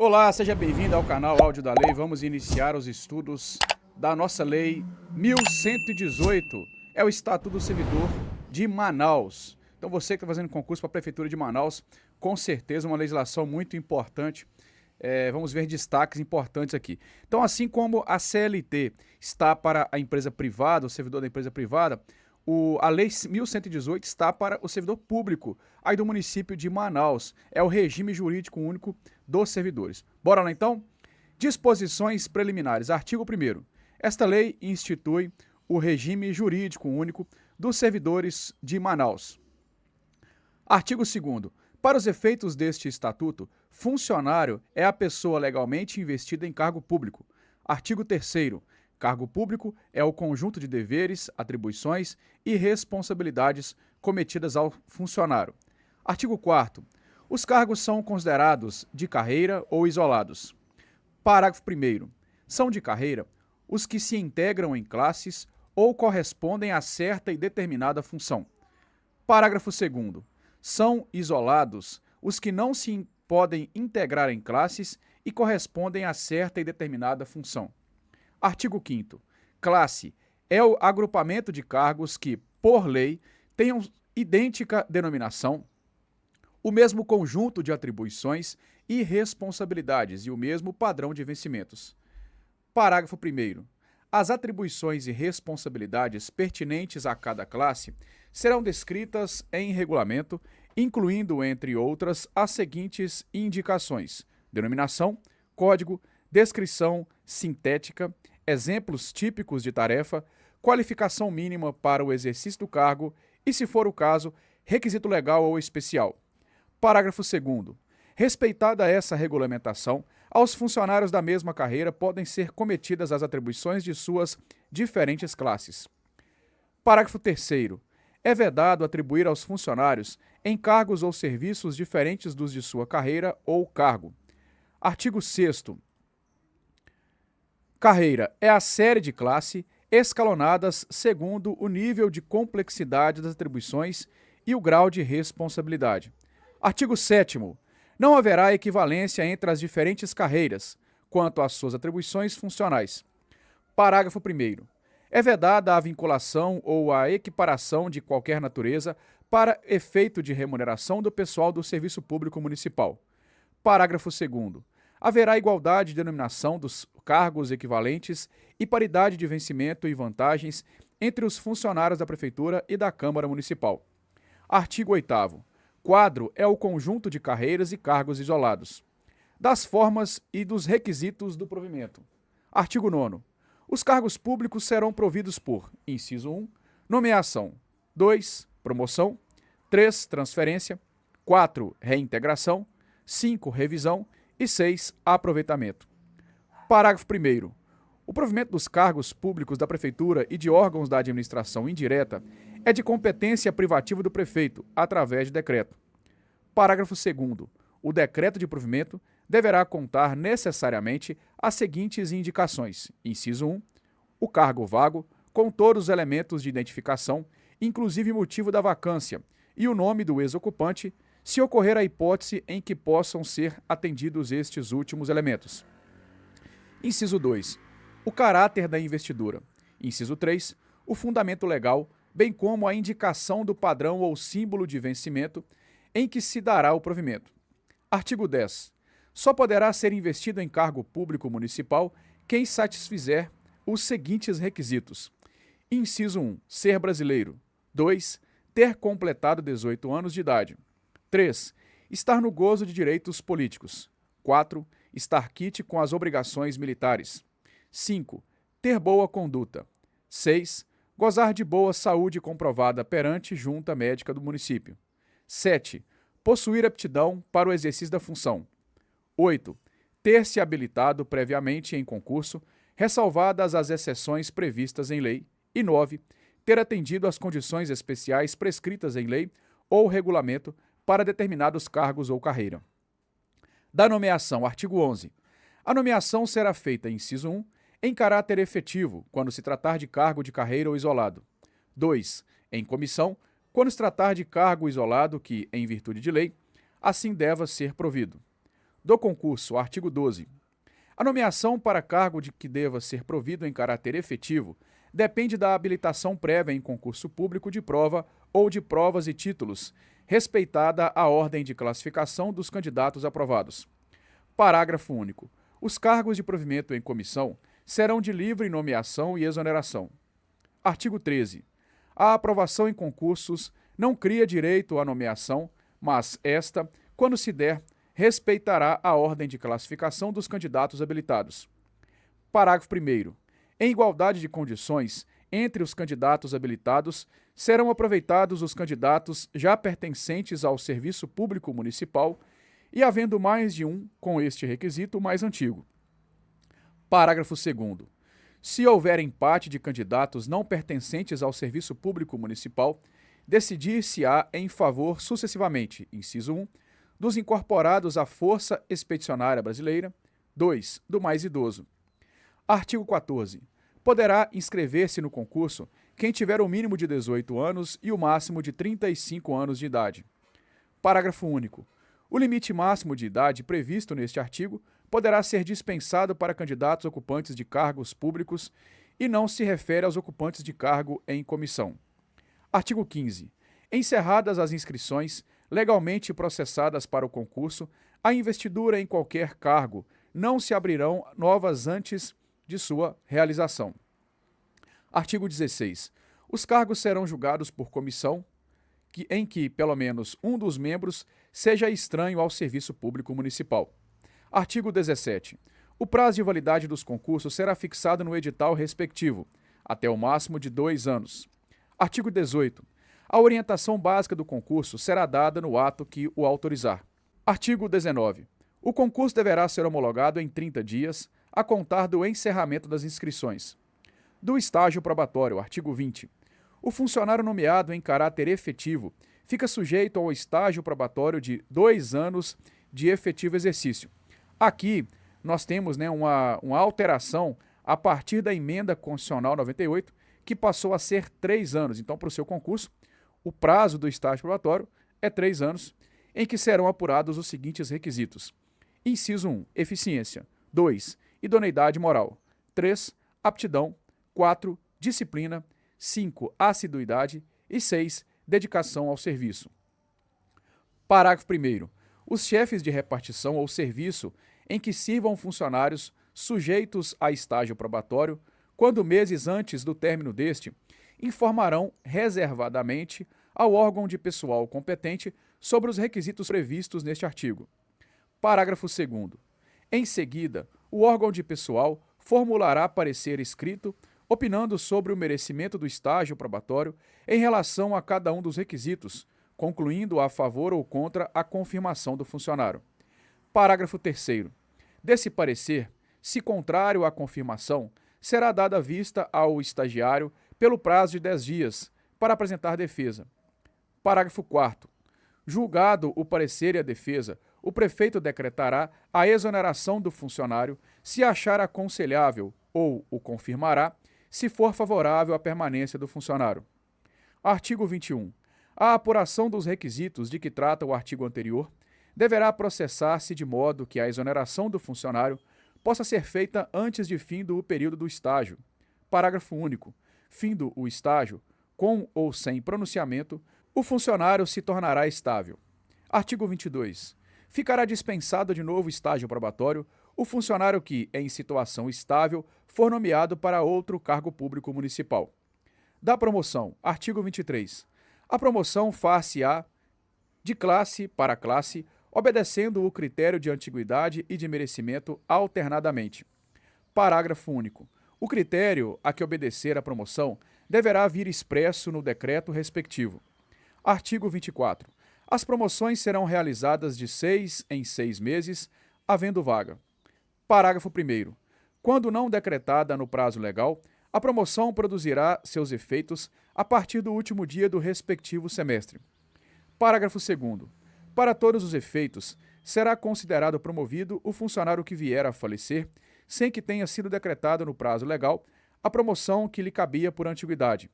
Olá, seja bem-vindo ao canal Áudio da Lei. Vamos iniciar os estudos da nossa Lei 1118. É o Estatuto do Servidor de Manaus. Então você que está fazendo concurso para a Prefeitura de Manaus, com certeza uma legislação muito importante. Vamos ver destaques importantes aqui. Então, assim como a CLT está para a empresa privada, o servidor da empresa privada, a Lei 1118 está para o servidor público, aí do município de Manaus. É o regime jurídico único dos servidores. Bora lá então? Disposições preliminares. Artigo 1º. Esta lei institui o regime jurídico único dos servidores de Manaus. Artigo 2º. Para os efeitos deste estatuto, funcionário é a pessoa legalmente investida em cargo público. Artigo 3º. Cargo público é o conjunto de deveres, atribuições e responsabilidades cometidas ao funcionário. Artigo 4º. Os cargos são considerados de carreira ou isolados. Parágrafo 1º. São de carreira os que se integram em classes ou correspondem a certa e determinada função. Parágrafo 2º. São isolados os que não se podem integrar em classes e correspondem a certa e determinada função. Artigo 5º. Classe é o agrupamento de cargos que, por lei, tenham idêntica denominação, o mesmo conjunto de atribuições e responsabilidades e o mesmo padrão de vencimentos. Parágrafo 1º. As atribuições e responsabilidades pertinentes a cada classe serão descritas em regulamento, incluindo, entre outras, as seguintes indicações: denominação, código, descrição sintética, exemplos típicos de tarefa, qualificação mínima para o exercício do cargo e, se for o caso, requisito legal ou especial. Parágrafo 2º. Respeitada essa regulamentação, aos funcionários da mesma carreira podem ser cometidas as atribuições de suas diferentes classes. Parágrafo 3º. É vedado atribuir aos funcionários encargos ou serviços diferentes dos de sua carreira ou cargo. Artigo 6º. Carreira é a série de classe escalonadas segundo o nível de complexidade das atribuições e o grau de responsabilidade. Artigo 7º. Não haverá equivalência entre as diferentes carreiras quanto às suas atribuições funcionais. Parágrafo 1º. É vedada a vinculação ou a equiparação de qualquer natureza para efeito de remuneração do pessoal do Serviço Público Municipal. Parágrafo 2º. Haverá igualdade de denominação dos cargos equivalentes e paridade de vencimento e vantagens entre os funcionários da Prefeitura e da Câmara Municipal. Artigo 8º. Quadro é o conjunto de carreiras e cargos isolados. Das formas e dos requisitos do provimento. Artigo 9º. Os cargos públicos serão providos por: inciso 1, nomeação; 2, promoção; 3, transferência; 4, reintegração; 5, revisão e 6, aproveitamento. Parágrafo 1º. O provimento dos cargos públicos da Prefeitura e de órgãos da administração indireta é de competência privativa do prefeito, através de decreto. Parágrafo 2º. O decreto de provimento deverá contar necessariamente as seguintes indicações: inciso 1, o cargo vago, com todos os elementos de identificação, inclusive motivo da vacância, e o nome do ex-ocupante, se ocorrer a hipótese em que possam ser atendidos estes últimos elementos. Inciso 2, o caráter da investidura. Inciso 3, o fundamento legal, bem como a indicação do padrão ou símbolo de vencimento em que se dará o provimento. Artigo 10. Só poderá ser investido em cargo público municipal quem satisfizer os seguintes requisitos: inciso 1, ser brasileiro; 2, ter completado 18 anos de idade; 3, estar no gozo de direitos políticos; 4, estar quite com as obrigações militares; 5, ter boa conduta; 6, gozar de boa saúde comprovada perante junta médica do município; 7, possuir aptidão para o exercício da função; 8, ter se habilitado previamente em concurso, ressalvadas as exceções previstas em lei; e 9, ter atendido às condições especiais prescritas em lei ou regulamento para determinados cargos ou carreira. Da nomeação, artigo 11. A nomeação será feita, inciso 1, em caráter efetivo, quando se tratar de cargo de carreira ou isolado. 2, em comissão, quando se tratar de cargo isolado que, em virtude de lei, assim deva ser provido. do concurso, artigo 12. A nomeação para cargo de que deva ser provido em caráter efetivo depende da habilitação prévia em concurso público de prova ou de provas e títulos, respeitada a ordem de classificação dos candidatos aprovados. Parágrafo único. Os cargos de provimento em comissão serão de livre nomeação e exoneração. Artigo 13. A aprovação em concursos não cria direito à nomeação, mas esta, quando se der, respeitará a ordem de classificação dos candidatos habilitados. Parágrafo 1º. Em igualdade de condições entre os candidatos habilitados, serão aproveitados os candidatos já pertencentes ao serviço público municipal e havendo mais de um com este requisito mais antigo. Parágrafo 2º. Se houver empate de candidatos não pertencentes ao serviço público municipal, decidir-se-á em favor sucessivamente, inciso 1, dos incorporados à Força Expedicionária Brasileira, 2, do mais idoso. Artigo 14. Poderá inscrever-se no concurso quem tiver o mínimo de 18 anos e o máximo de 35 anos de idade. Parágrafo único. O limite máximo de idade previsto neste artigo poderá ser dispensado para candidatos ocupantes de cargos públicos e não se refere aos ocupantes de cargo em comissão. Artigo 15. Encerradas as inscrições legalmente processadas para o concurso, a investidura em qualquer cargo não se abrirão novas antes de sua realização. Artigo 16. Os cargos serão julgados por comissão em que, pelo menos, um dos membros seja estranho ao serviço público municipal. Artigo 17. O prazo de validade dos concursos será fixado no edital respectivo, até o máximo de 2 anos. Artigo 18. A orientação básica do concurso será dada no ato que o autorizar. Artigo 19. O concurso deverá ser homologado em 30 dias, a contar do encerramento das inscrições. Do estágio probatório, artigo 20. O funcionário nomeado em caráter efetivo fica sujeito ao estágio probatório de 2 anos de efetivo exercício. Aqui nós temos uma alteração a partir da emenda constitucional 98, que passou a ser 3 anos. Então, para o seu concurso, o prazo do estágio probatório é 3 anos, em que serão apurados os seguintes requisitos. Inciso 1, eficiência. 2, idoneidade moral. 3, aptidão. 4, disciplina. 5, assiduidade. E 6, dedicação ao serviço. Parágrafo 1º. Os chefes de repartição ou serviço em que sirvam funcionários sujeitos a estágio probatório, quando meses antes do término deste, informarão reservadamente ao órgão de pessoal competente sobre os requisitos previstos neste artigo. Parágrafo 2º. Em seguida, o órgão de pessoal formulará parecer escrito opinando sobre o merecimento do estágio probatório em relação a cada um dos requisitos, concluindo a favor ou contra a confirmação do funcionário. Parágrafo 3º. Desse parecer, se contrário à confirmação, será dada vista ao estagiário pelo prazo de 10 dias para apresentar defesa. Parágrafo 4º. Julgado o parecer e a defesa, o prefeito decretará a exoneração do funcionário se achar aconselhável ou o confirmará se for favorável à permanência do funcionário. Artigo 21. A apuração dos requisitos de que trata o artigo anterior deverá processar-se de modo que a exoneração do funcionário possa ser feita antes de fim do período do estágio. Parágrafo único. Findo o estágio, com ou sem pronunciamento, o funcionário se tornará estável. Artigo 22. Ficará dispensado de novo estágio probatório o funcionário que, em situação estável, for nomeado para outro cargo público municipal. Da promoção. Artigo 23. A promoção far-se-á de classe para classe, obedecendo o critério de antiguidade e de merecimento alternadamente. Parágrafo único. O critério a que obedecer a promoção deverá vir expresso no decreto respectivo. Artigo 24. As promoções serão realizadas de 6 em 6 meses, havendo vaga. Parágrafo 1º. Quando não decretada no prazo legal, a promoção produzirá seus efeitos a partir do último dia do respectivo semestre. Parágrafo 2º. Para todos os efeitos, será considerado promovido o funcionário que vier a falecer, sem que tenha sido decretada no prazo legal a promoção que lhe cabia por antiguidade.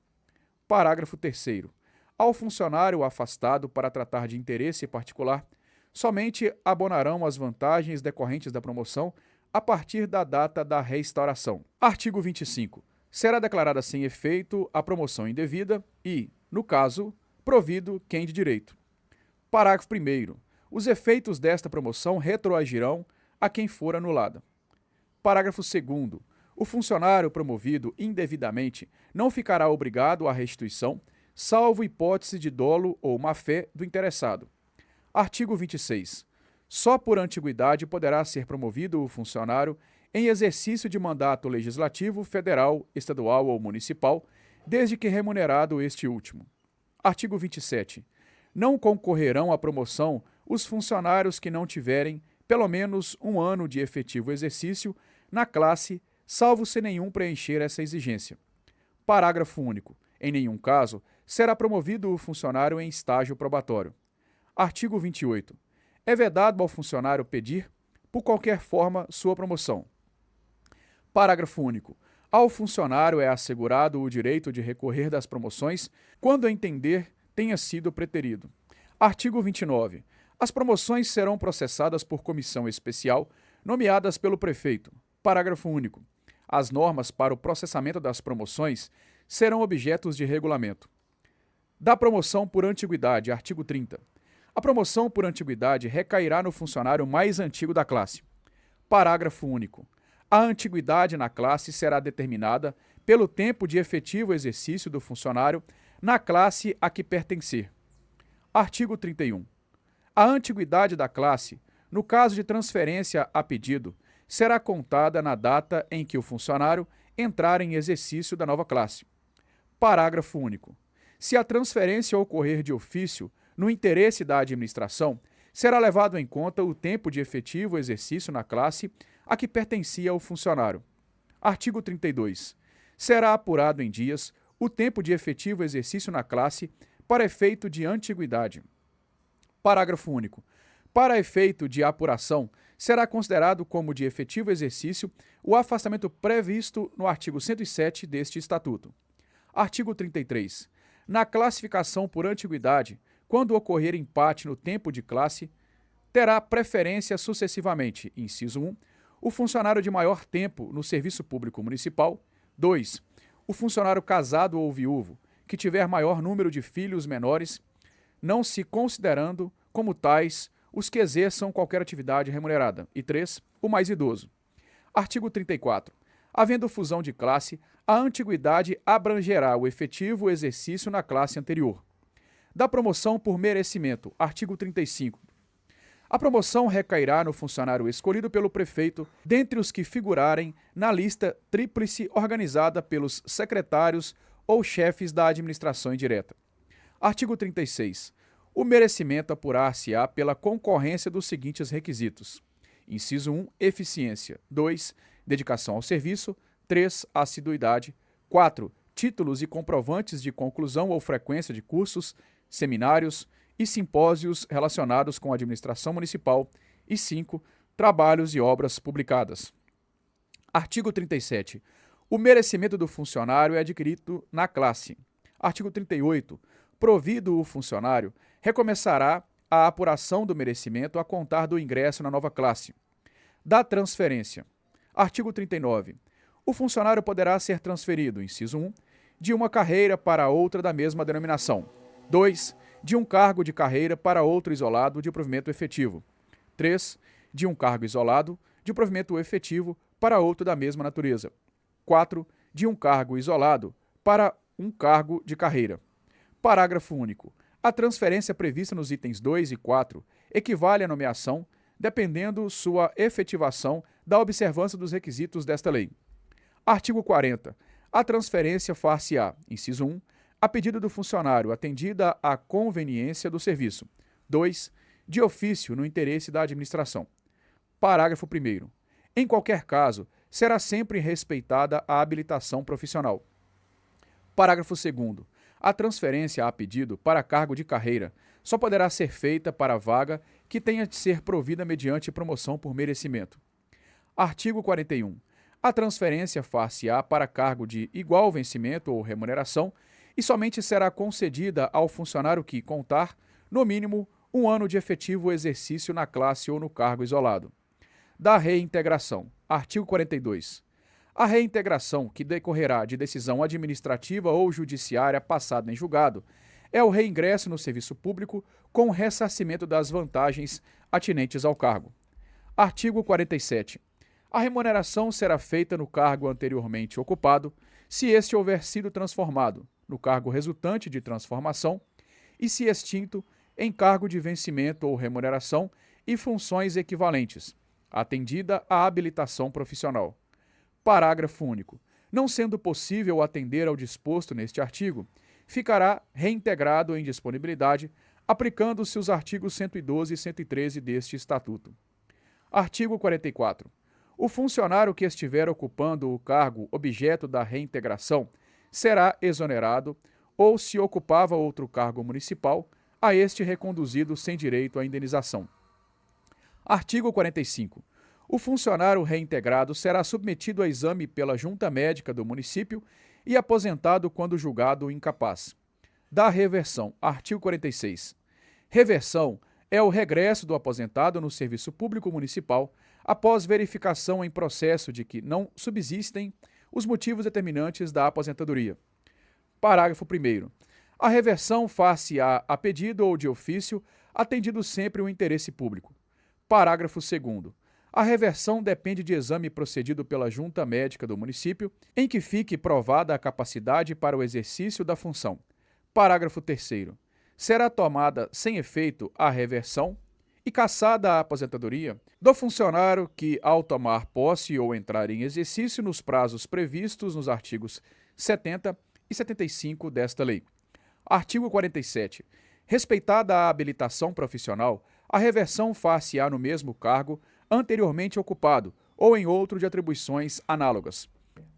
Parágrafo 3º. Ao funcionário afastado para tratar de interesse particular, somente abonarão as vantagens decorrentes da promoção a partir da data da reinstauração. Artigo 25. Será declarada sem efeito a promoção indevida e, no caso, provido quem de direito. Parágrafo 1º. Os efeitos desta promoção retroagirão a quem for anulada. Parágrafo 2º. O funcionário promovido indevidamente não ficará obrigado à restituição, salvo hipótese de dolo ou má-fé do interessado. Artigo 26. Só por antiguidade poderá ser promovido o funcionário em exercício de mandato legislativo, federal, estadual ou municipal, desde que remunerado este último. Artigo 27. Não concorrerão à promoção os funcionários que não tiverem pelo menos um ano de efetivo exercício na classe, salvo se nenhum preencher essa exigência. Parágrafo único. Em nenhum caso será promovido o funcionário em estágio probatório. Artigo 28. É vedado ao funcionário pedir, por qualquer forma, sua promoção. Parágrafo único. Ao funcionário é assegurado o direito de recorrer das promoções quando entender tenha sido preterido. Artigo 29. As promoções serão processadas por comissão especial, nomeadas pelo prefeito. Parágrafo único. As normas para o processamento das promoções serão objetos de regulamento. Da promoção por antiguidade, artigo 30. A promoção por antiguidade recairá no funcionário mais antigo da classe. Parágrafo único. A antiguidade na classe será determinada pelo tempo de efetivo exercício do funcionário na classe a que pertencer. Artigo 31. A antiguidade da classe, no caso de transferência a pedido, será contada na data em que o funcionário entrar em exercício da nova classe. Parágrafo único. Se a transferência ocorrer de ofício, no interesse da administração, será levado em conta o tempo de efetivo exercício na classe a que pertencia o funcionário. Artigo 32. Será apurado em dias o tempo de efetivo exercício na classe para efeito de antiguidade. Parágrafo único. Para efeito de apuração, será considerado como de efetivo exercício o afastamento previsto no artigo 107 deste Estatuto. Artigo 33. Na classificação por antiguidade, quando ocorrer empate no tempo de classe, terá preferência sucessivamente, inciso 1, o funcionário de maior tempo no serviço público municipal. 2. O funcionário casado ou viúvo, que tiver maior número de filhos menores, não se considerando como tais os que exerçam qualquer atividade remunerada. E 3. O mais idoso. Artigo 34. Havendo fusão de classe, a antiguidade abrangerá o efetivo exercício na classe anterior. Da promoção por merecimento. Artigo 35. A promoção recairá no funcionário escolhido pelo prefeito, dentre os que figurarem na lista tríplice organizada pelos secretários ou chefes da administração indireta. Artigo 36. O merecimento apurar-se-á pela concorrência dos seguintes requisitos. Inciso 1, eficiência. 2, dedicação ao serviço. 3, assiduidade. 4, títulos e comprovantes de conclusão ou frequência de cursos, seminários e simpósios relacionados com a administração municipal. E 5, trabalhos e obras publicadas. Artigo 37. O merecimento do funcionário é adquirido na classe. Artigo 38. Provido o funcionário, recomeçará a apuração do merecimento a contar do ingresso na nova classe. Da transferência. Artigo 39. O funcionário poderá ser transferido, inciso 1, de uma carreira para outra da mesma denominação. 2. De um cargo de carreira para outro isolado de provimento efetivo. 3. De um cargo isolado de provimento efetivo para outro da mesma natureza. 4. De um cargo isolado para um cargo de carreira. Parágrafo único. A transferência prevista nos itens 2 e 4 equivale à nomeação, dependendo sua efetivação da observância dos requisitos desta lei. Artigo 40. A transferência far-se-á, inciso 1, a pedido do funcionário, atendida a conveniência do serviço. 2. De ofício, no interesse da administração. Parágrafo 1º. Em qualquer caso, será sempre respeitada a habilitação profissional. Parágrafo 2º. A transferência a pedido para cargo de carreira só poderá ser feita para vaga que tenha de ser provida mediante promoção por merecimento. Artigo 41. A transferência far-se-á para cargo de igual vencimento ou remuneração e somente será concedida ao funcionário que contar, no mínimo, 1 ano de efetivo exercício na classe ou no cargo isolado. Da reintegração. Artigo 42. A reintegração, que decorrerá de decisão administrativa ou judiciária passada em julgado, é o reingresso no serviço público com ressarcimento das vantagens atinentes ao cargo. Artigo 47. A remuneração será feita no cargo anteriormente ocupado, se este houver sido transformado no cargo resultante de transformação e se extinto em cargo de vencimento ou remuneração e funções equivalentes, atendida a habilitação profissional. Parágrafo único. Não sendo possível atender ao disposto neste artigo, ficará reintegrado em disponibilidade, aplicando-se os artigos 112 e 113 deste Estatuto. Artigo 44. O funcionário que estiver ocupando o cargo objeto da reintegração será exonerado ou, se ocupava outro cargo municipal, a este reconduzido sem direito à indenização. Artigo 45. O funcionário reintegrado será submetido a exame pela junta médica do município e aposentado quando julgado incapaz. Da reversão. Artigo 46. Reversão é o regresso do aposentado no serviço público municipal após verificação em processo de que não subsistem os motivos determinantes da aposentadoria. Parágrafo 1º. A reversão far-se-á a pedido ou de ofício, atendido sempre o interesse público. Parágrafo 2º. A reversão depende de exame procedido pela junta médica do município, em que fique provada a capacidade para o exercício da função. Parágrafo 3º. Será tomada sem efeito a reversão e cassada a aposentadoria do funcionário que, ao tomar posse ou entrar em exercício nos prazos previstos nos artigos 70 e 75 desta lei. Artigo 47. Respeitada a habilitação profissional, a reversão far-se-á no mesmo cargo anteriormente ocupado ou em outro de atribuições análogas.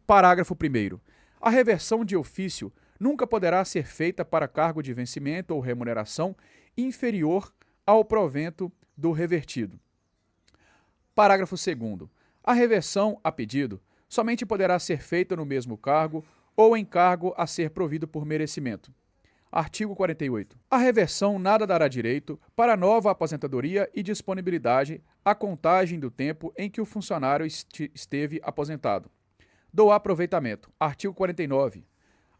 Parágrafo 1º. A reversão de ofício nunca poderá ser feita para cargo de vencimento ou remuneração inferior ao provento do revertido. Parágrafo 2º. A reversão a pedido somente poderá ser feita no mesmo cargo ou em cargo a ser provido por merecimento. Artigo 48. A reversão nada dará direito para nova aposentadoria e disponibilidade à contagem do tempo em que o funcionário esteve aposentado. Do aproveitamento. Artigo 49.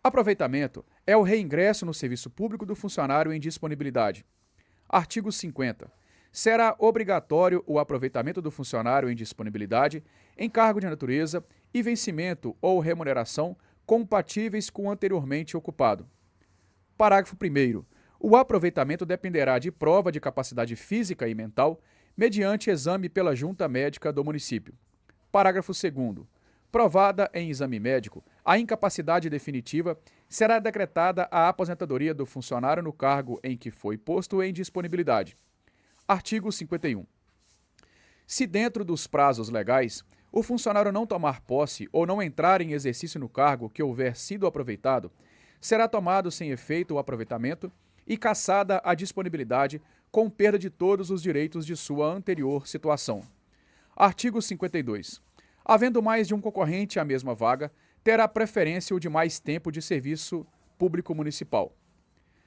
Aproveitamento é o reingresso no serviço público do funcionário em disponibilidade. Artigo 50. Será obrigatório o aproveitamento do funcionário em disponibilidade em cargo de natureza e vencimento ou remuneração compatíveis com o anteriormente ocupado. Parágrafo 1º. O aproveitamento dependerá de prova de capacidade física e mental mediante exame pela junta médica do município. Parágrafo 2º. Provada em exame médico, a incapacidade definitiva será decretada a aposentadoria do funcionário no cargo em que foi posto em disponibilidade. Artigo 51. Se dentro dos prazos legais, o funcionário não tomar posse ou não entrar em exercício no cargo que houver sido aproveitado, será tomado sem efeito o aproveitamento e cassada a disponibilidade com perda de todos os direitos de sua anterior situação. Artigo 52. Havendo mais de um concorrente à mesma vaga, terá preferência o de mais tempo de serviço público municipal.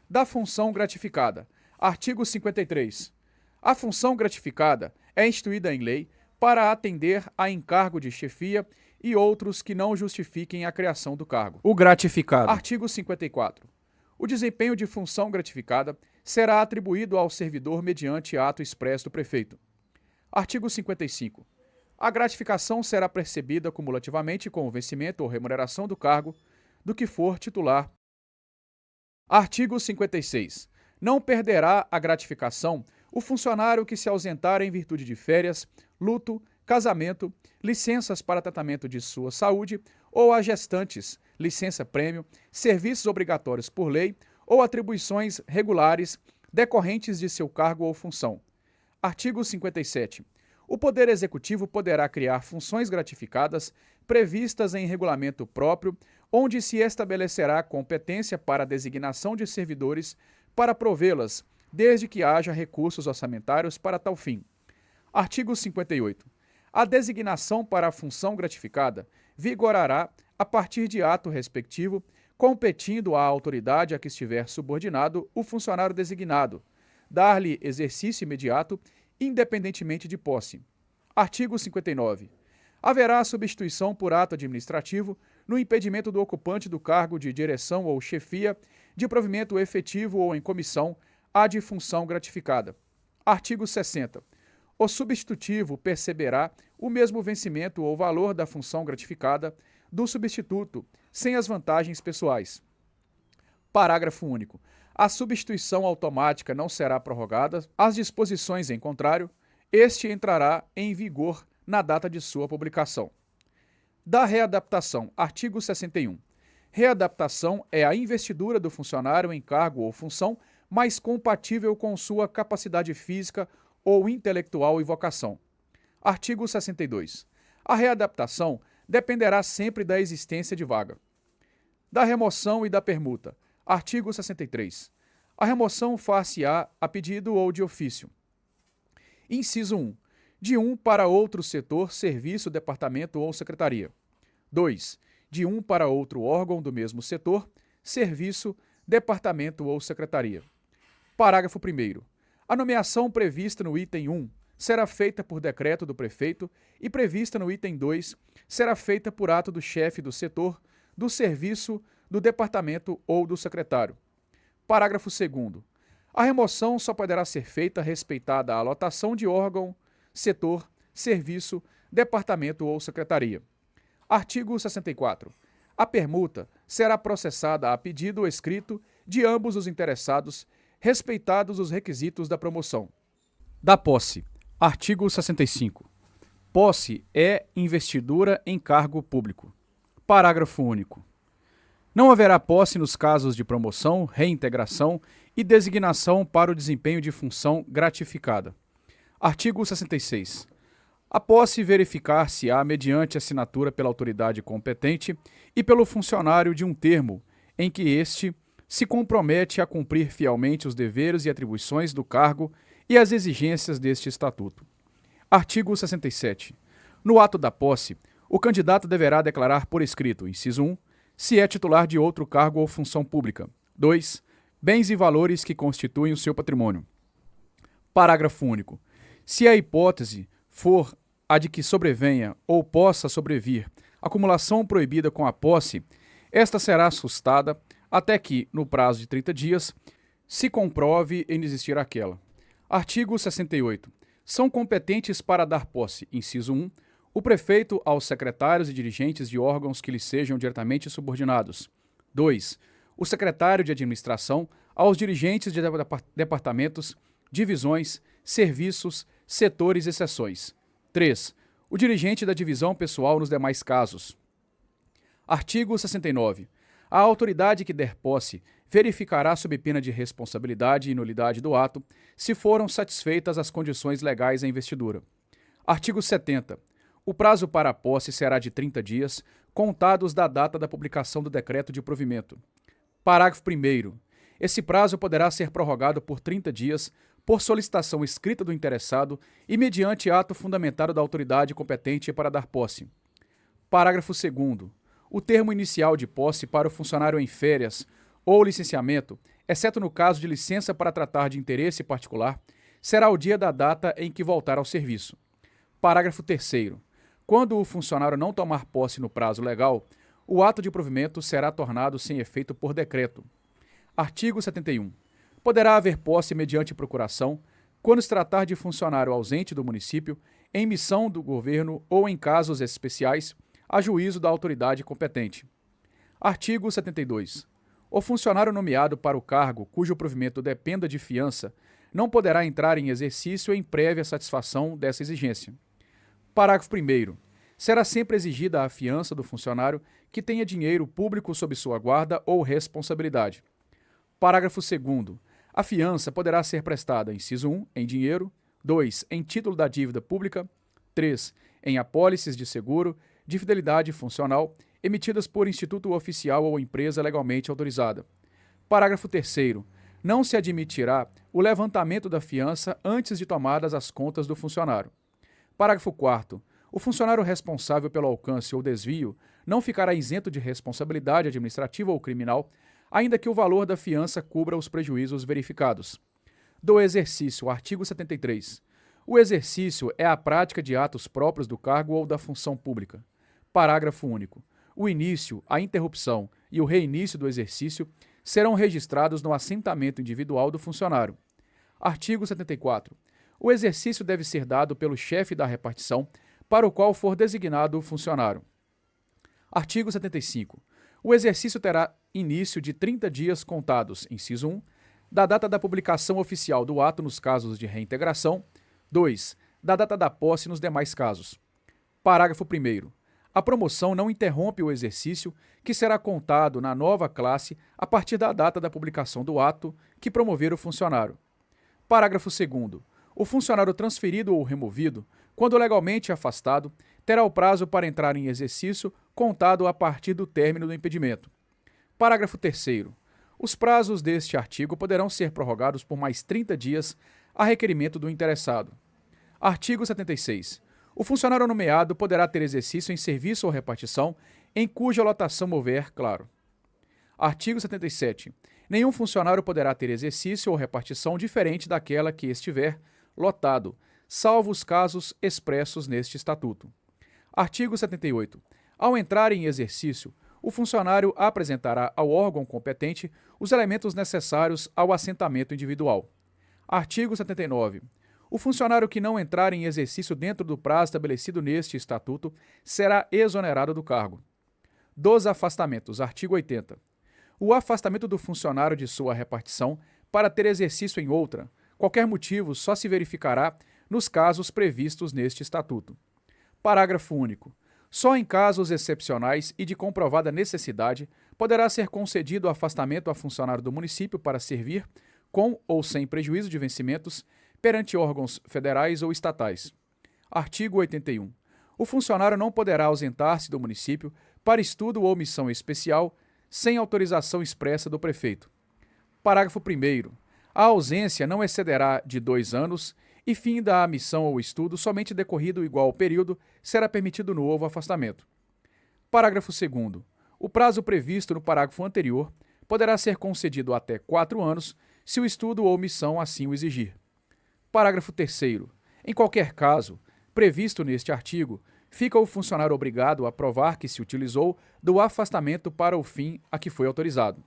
Da função gratificada. Artigo 53. A função gratificada é instituída em lei para atender a encargo de chefia e outros que não justifiquem a criação do cargo. O gratificado. Artigo 54. O desempenho de função gratificada será atribuído ao servidor mediante ato expresso do prefeito. Artigo 55. A gratificação será percebida cumulativamente com o vencimento ou remuneração do cargo do que for titular. Artigo 56. Não perderá a gratificação o funcionário que se ausentar em virtude de férias, luto, casamento, licenças para tratamento de sua saúde ou a gestantes, licença-prêmio, serviços obrigatórios por lei ou atribuições regulares decorrentes de seu cargo ou função. Artigo 57. O Poder Executivo poderá criar funções gratificadas previstas em regulamento próprio, onde se estabelecerá competência para a designação de servidores para provê-las, desde que haja recursos orçamentários para tal fim. Artigo 58. A designação para a função gratificada vigorará a partir de ato respectivo, competindo à autoridade a que estiver subordinado o funcionário designado, dar-lhe exercício imediato, independentemente de posse. Artigo 59. Haverá substituição por ato administrativo no impedimento do ocupante do cargo de direção ou chefia de provimento efetivo ou em comissão ad função gratificada. Artigo 60. O substitutivo perceberá o mesmo vencimento ou valor da função gratificada do substituto, sem as vantagens pessoais. Parágrafo único. A substituição automática não será prorrogada. As disposições em contrário, este entrará em vigor na data de sua publicação. Da readaptação. Artigo 61. Readaptação é a investidura do funcionário em cargo ou função mais compatível com sua capacidade física ou intelectual e vocação. Artigo 62. A readaptação dependerá sempre da existência de vaga. Da remoção e da permuta. Artigo 63. A remoção far-se-á a pedido ou de ofício. Inciso 1. De um para outro setor, serviço, departamento ou secretaria. 2. De um para outro órgão do mesmo setor, serviço, departamento ou secretaria. Parágrafo 1º. A nomeação prevista no item 1 será feita por decreto do prefeito e prevista no item 2 será feita por ato do chefe do setor, do serviço, do departamento ou do secretário. Parágrafo 2º. A remoção só poderá ser feita respeitada a lotação de órgão, setor, serviço, departamento ou secretaria. Artigo 64. A permuta será processada a pedido escrito de ambos os interessados, respeitados os requisitos da promoção. Da posse. Artigo 65. Posse é investidura em cargo público. Parágrafo único. Não haverá posse nos casos de promoção, reintegração e designação para o desempenho de função gratificada. Artigo 66. A posse verificar-se-á mediante assinatura pela autoridade competente e pelo funcionário de um termo em que este se compromete a cumprir fielmente os deveres e atribuições do cargo e as exigências deste estatuto. Artigo 67. No ato da posse, o candidato deverá declarar por escrito, inciso 1, se é titular de outro cargo ou função pública. 2. Bens e valores que constituem o seu patrimônio. Parágrafo único. Se a hipótese for a de que sobrevenha ou possa sobrevir acumulação proibida com a posse, esta será sustada até que, no prazo de 30 dias, se comprove inexistir aquela. Artigo 68. São competentes para dar posse, inciso 1, o prefeito aos secretários e dirigentes de órgãos que lhe sejam diretamente subordinados. 2. O secretário de administração aos dirigentes de departamentos, divisões, serviços, setores e seções. 3. O dirigente da divisão pessoal nos demais casos. Artigo 69. A autoridade que der posse verificará sob pena de responsabilidade e nulidade do ato, se foram satisfeitas as condições legais à investidura. Artigo 70. O prazo para a posse será de 30 dias, contados da data da publicação do decreto de provimento. Parágrafo 1º. Esse prazo poderá ser prorrogado por 30 dias, por solicitação escrita do interessado e mediante ato fundamentado da autoridade competente para dar posse. Parágrafo 2º. O termo inicial de posse para o funcionário em férias ou licenciamento, exceto no caso de licença para tratar de interesse particular, será o dia da data em que voltar ao serviço. Parágrafo 3º. Quando o funcionário não tomar posse no prazo legal, o ato de provimento será tornado sem efeito por decreto. Artigo 71. Poderá haver posse mediante procuração, quando se tratar de funcionário ausente do município, em missão do governo ou em casos especiais, a juízo da autoridade competente. Artigo 72. O funcionário nomeado para o cargo cujo provimento dependa de fiança não poderá entrar em exercício em prévia satisfação dessa exigência. Parágrafo 1º. Será sempre exigida a fiança do funcionário que tenha dinheiro público sob sua guarda ou responsabilidade. Parágrafo 2º. A fiança poderá ser prestada, inciso 1, em dinheiro, 2, em título da dívida pública, 3, em apólices de seguro, de fidelidade funcional, emitidas por instituto oficial ou empresa legalmente autorizada. Parágrafo 3º. Não se admitirá o levantamento da fiança antes de tomadas as contas do funcionário. Parágrafo 4º. O funcionário responsável pelo alcance ou desvio não ficará isento de responsabilidade administrativa ou criminal, ainda que o valor da fiança cubra os prejuízos verificados. do exercício. Artigo 73. O exercício é a prática de atos próprios do cargo ou da função pública. Parágrafo único. O início, a interrupção e o reinício do exercício serão registrados no assentamento individual do funcionário. Artigo 74. O exercício deve ser dado pelo chefe da repartição para o qual for designado o funcionário. Artigo 75. O exercício terá início de 30 dias contados, inciso 1, da data da publicação oficial do ato nos casos de reintegração. 2. Da data da posse nos demais casos. Parágrafo 1º. A promoção não interrompe o exercício, que será contado na nova classe a partir da data da publicação do ato que promover o funcionário. Parágrafo 2º. O funcionário transferido ou removido, quando legalmente afastado, terá o prazo para entrar em exercício contado a partir do término do impedimento. Parágrafo 3º. Os prazos deste artigo poderão ser prorrogados por mais 30 dias a requerimento do interessado. Artigo 76. O funcionário nomeado poderá ter exercício em serviço ou repartição em cuja lotação houver, claro. Artigo 77. Nenhum funcionário poderá ter exercício ou repartição diferente daquela que estiver lotado, salvo os casos expressos neste Estatuto. Artigo 78. Ao entrar em exercício, o funcionário apresentará ao órgão competente os elementos necessários ao assentamento individual. Artigo 79. O funcionário que não entrar em exercício dentro do prazo estabelecido neste Estatuto será exonerado do cargo. Dos afastamentos. Artigo 80. O afastamento do funcionário de sua repartição para ter exercício em outra, qualquer motivo só se verificará nos casos previstos neste Estatuto. Parágrafo único. Só em casos excepcionais e de comprovada necessidade poderá ser concedido o afastamento a funcionário do município para servir, com ou sem prejuízo de vencimentos, perante órgãos federais ou estatais. Artigo 81. O funcionário não poderá ausentar-se do município para estudo ou missão especial sem autorização expressa do prefeito. Parágrafo 1º. A ausência não excederá de 2 anos e fim da missão ou estudo somente decorrido igual período será permitido novo afastamento. Parágrafo 2º. O prazo previsto no parágrafo anterior poderá ser concedido até 4 anos se o estudo ou missão assim o exigir. Parágrafo 3º. Em qualquer caso previsto neste artigo, fica o funcionário obrigado a provar que se utilizou do afastamento para o fim a que foi autorizado.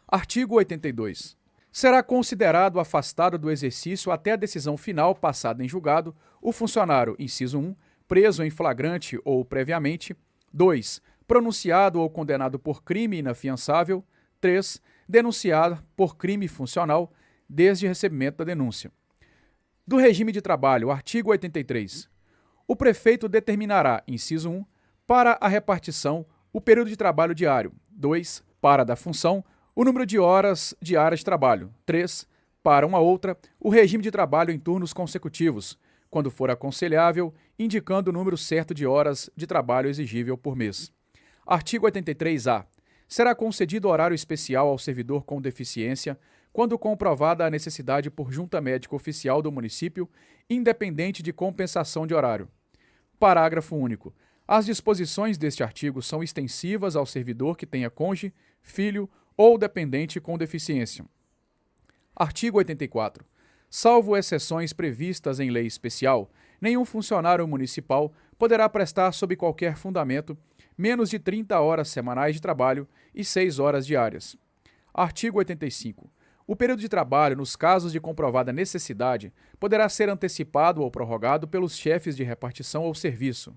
Artigo 82. Será considerado afastado do exercício até a decisão final passada em julgado o funcionário, inciso 1, preso em flagrante ou previamente. 2. Pronunciado ou condenado por crime inafiançável. 3. Denunciado por crime funcional desde recebimento da denúncia. Do regime de trabalho, artigo 83. O prefeito determinará, inciso 1, para a repartição, o período de trabalho diário. 2. Para a da função, o número de horas diárias de trabalho. 3. Para uma outra, o regime de trabalho em turnos consecutivos, quando for aconselhável, indicando o número certo de horas de trabalho exigível por mês. Artigo 83-A. Será concedido horário especial ao servidor com deficiência, quando comprovada a necessidade por junta médica oficial do município, independente de compensação de horário. Parágrafo único. As disposições deste artigo são extensivas ao servidor que tenha cônjuge, filho ou dependente com deficiência. Artigo 84. Salvo exceções previstas em lei especial, nenhum funcionário municipal poderá prestar sob qualquer fundamento menos de 30 horas semanais de trabalho e 6 horas diárias. Artigo 85. O período de trabalho, nos casos de comprovada necessidade, poderá ser antecipado ou prorrogado pelos chefes de repartição ou serviço.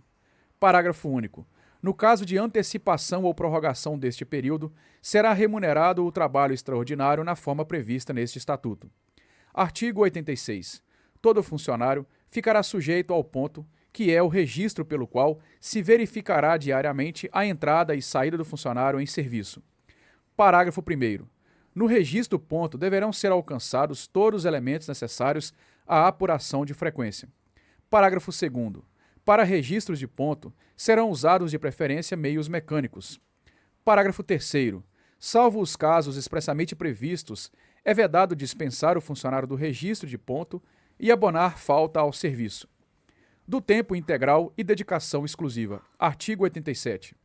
Parágrafo único. No caso de antecipação ou prorrogação deste período, será remunerado o trabalho extraordinário na forma prevista neste Estatuto. Artigo 86. Todo funcionário ficará sujeito ao ponto, que é o registro pelo qual se verificará diariamente a entrada e saída do funcionário em serviço. Parágrafo 1º. No registro ponto deverão ser alcançados todos os elementos necessários à apuração de frequência. Parágrafo 2º. Para registros de ponto, serão usados de preferência meios mecânicos. Parágrafo 3º. Salvo os casos expressamente previstos, é vedado dispensar o funcionário do registro de ponto e abonar falta ao serviço. Do tempo integral e dedicação exclusiva. Artigo 87.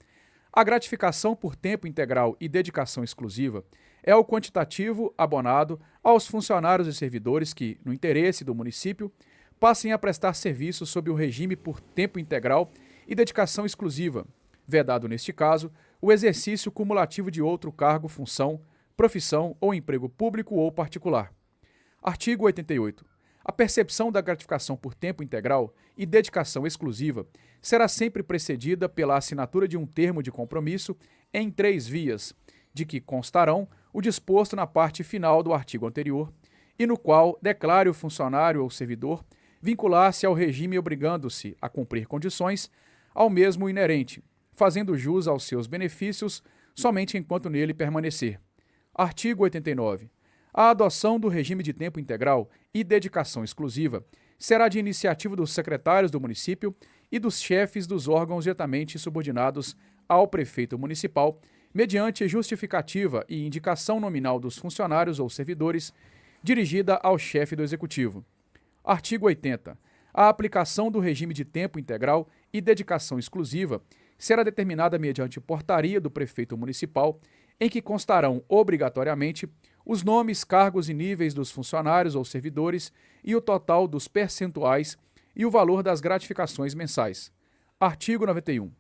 A gratificação por tempo integral e dedicação exclusiva é o quantitativo abonado aos funcionários e servidores que, no interesse do município, passem a prestar serviço sob o regime por tempo integral e dedicação exclusiva, vedado neste caso o exercício cumulativo de outro cargo, função, profissão ou emprego público ou particular. Artigo 88. A percepção da gratificação por tempo integral e dedicação exclusiva será sempre precedida pela assinatura de um termo de compromisso em 3 vias, de que constarão o disposto na parte final do artigo anterior, e no qual declare o funcionário ou servidor vincular-se ao regime obrigando-se a cumprir condições ao mesmo inerente, fazendo jus aos seus benefícios somente enquanto nele permanecer. Artigo 89. A adoção do regime de tempo integral e dedicação exclusiva será de iniciativa dos secretários do município e dos chefes dos órgãos diretamente subordinados ao prefeito municipal, mediante justificativa e indicação nominal dos funcionários ou servidores, dirigida ao chefe do executivo. Artigo 80. A aplicação do regime de tempo integral e dedicação exclusiva será determinada mediante portaria do prefeito municipal, em que constarão obrigatoriamente os nomes, cargos e níveis dos funcionários ou servidores e o total dos percentuais e o valor das gratificações mensais. Artigo 91.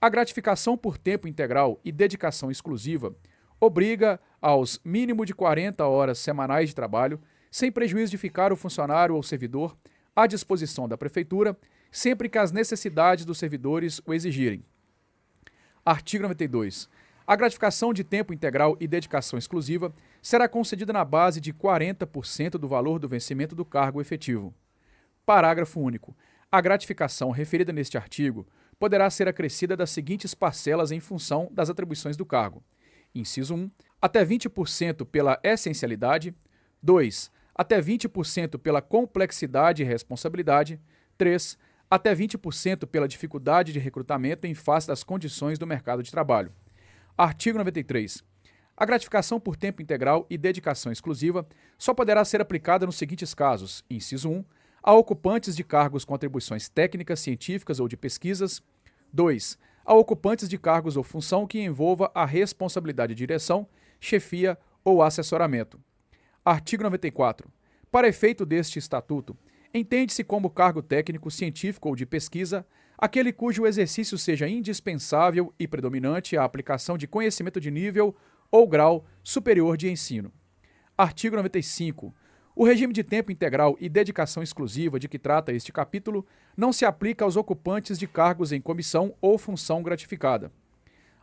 A gratificação por tempo integral e dedicação exclusiva obriga aos mínimo de 40 horas semanais de trabalho, sem prejuízo de ficar o funcionário ou servidor à disposição da Prefeitura, sempre que as necessidades dos servidores o exigirem. Artigo 92. A gratificação de tempo integral e dedicação exclusiva será concedida na base de 40% do valor do vencimento do cargo efetivo. Parágrafo único. A gratificação referida neste artigo poderá ser acrescida das seguintes parcelas em função das atribuições do cargo. Inciso 1. Até 20% pela essencialidade. 2. Até 20% pela complexidade e responsabilidade. 3. Até 20% pela dificuldade de recrutamento em face das condições do mercado de trabalho. Artigo 93. A gratificação por tempo integral e dedicação exclusiva só poderá ser aplicada nos seguintes casos. Inciso 1. A ocupantes de cargos com atribuições técnicas, científicas ou de pesquisas. 2. A ocupantes de cargos ou função que envolva a responsabilidade de direção, chefia ou assessoramento. Artigo 94. Para efeito deste estatuto, entende-se como cargo técnico, científico ou de pesquisa aquele cujo exercício seja indispensável e predominante à aplicação de conhecimento de nível ou grau superior de ensino. Artigo 95. O regime de tempo integral e dedicação exclusiva de que trata este capítulo não se aplica aos ocupantes de cargos em comissão ou função gratificada.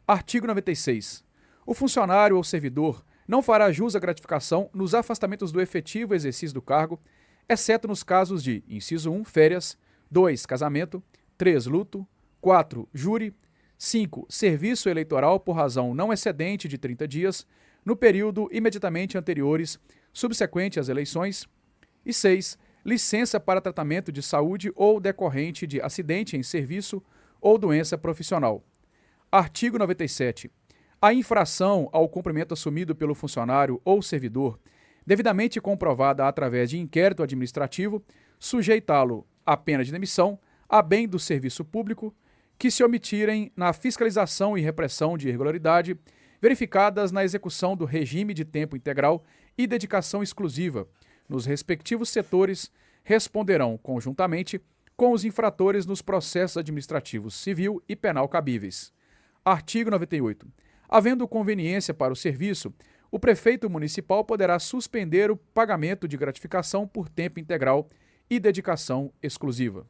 Artigo 96. O funcionário ou servidor não fará jus à gratificação nos afastamentos do efetivo exercício do cargo, exceto nos casos de: inciso 1, férias; 2, casamento; 3, luto; 4, júri; 5, serviço eleitoral por razão não excedente de 30 dias, no período imediatamente anteriores, subsequente às eleições; e 6, licença para tratamento de saúde ou decorrente de acidente em serviço ou doença profissional. Artigo 97. A infração ao cumprimento assumido pelo funcionário ou servidor, devidamente comprovada através de inquérito administrativo, sujeitá-lo à pena de demissão, a bem do serviço público, que se omitirem na fiscalização e repressão de irregularidade verificadas na execução do regime de tempo integral e dedicação exclusiva, nos respectivos setores, responderão conjuntamente com os infratores nos processos administrativos civil e penal cabíveis. Artigo 98. Havendo conveniência para o serviço, o prefeito municipal poderá suspender o pagamento de gratificação por tempo integral e dedicação exclusiva.